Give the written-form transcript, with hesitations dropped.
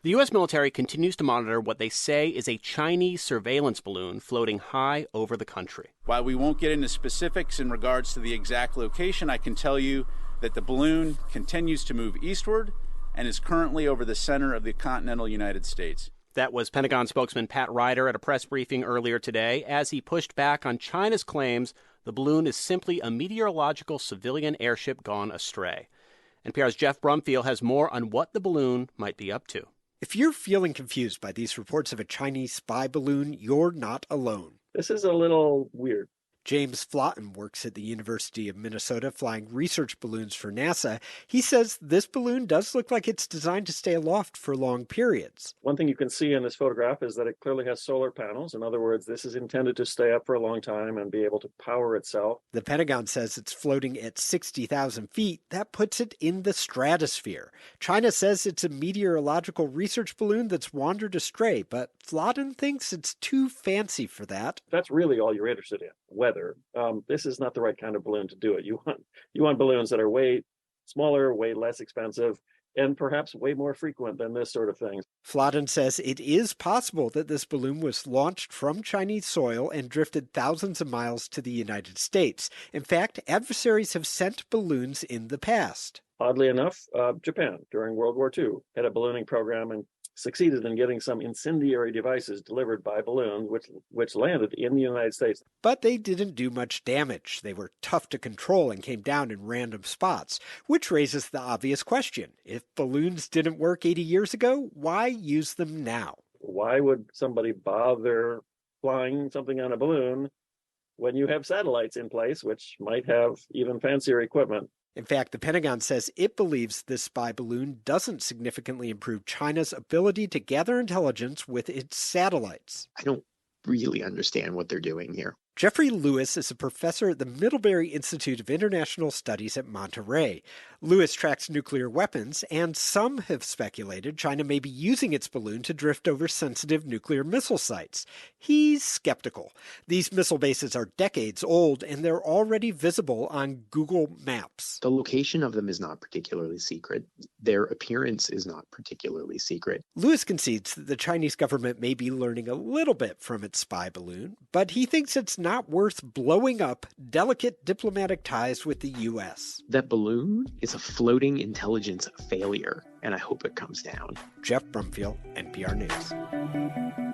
The U.S. military continues to monitor what they say is a Chinese surveillance balloon floating high over the country. While we won't get into specifics in regards to the exact location, I can tell you that the balloon continues to move eastward and is currently over the center of the continental United States. That was Pentagon spokesman Pat Ryder at a press briefing earlier today as he pushed back on China's claims the balloon is simply a meteorological civilian airship gone astray. NPR's Jeff Brumfield has more on what the balloon might be up to. If you're feeling confused by these reports of a Chinese spy balloon, you're not alone. This is a little weird. James Flotton works at the University of Minnesota flying research balloons for NASA. He says this balloon does look like it's designed to stay aloft for long periods. One thing you can see in this photograph is that it clearly has solar panels. In other words, this is intended to stay up for a long time and be able to power itself. The Pentagon says it's floating at 60,000 feet. That puts it in the stratosphere. China says it's a meteorological research balloon that's wandered astray, but Flotton thinks it's too fancy for that. That's really all you're interested in. Weather. This is not the right kind of balloon to do it. You want balloons that are way smaller, way less expensive, and perhaps way more frequent than this sort of thing. Flotton says it is possible that this balloon was launched from Chinese soil and drifted thousands of miles to the United States. In fact, adversaries have sent balloons in the past. Oddly enough, Japan, during World War II, had a ballooning program and succeeded in getting some incendiary devices delivered by balloons, which landed in the United States. But they didn't do much damage. They were tough to control and came down in random spots, which raises the obvious question. If balloons didn't work 80 years ago, why use them now? Why would somebody bother flying something on a balloon when you have satellites in place, which might have even fancier equipment? In fact, the Pentagon says it believes this spy balloon doesn't significantly improve China's ability to gather intelligence with its satellites. I don't really understand what they're doing here. Jeffrey Lewis is a professor at the Middlebury Institute of International Studies at Monterey. Lewis tracks nuclear weapons, and some have speculated China may be using its balloon to drift over sensitive nuclear missile sites. He's skeptical. These missile bases are decades old, and they're already visible on Google Maps. The location of them is not particularly secret. Their appearance is not particularly secret. Lewis concedes that the Chinese government may be learning a little bit from its spy balloon, but he thinks it's not worth blowing up delicate diplomatic ties with the U.S. That balloon is a floating intelligence failure, and I hope it comes down. Jeff Brumfield, NPR News.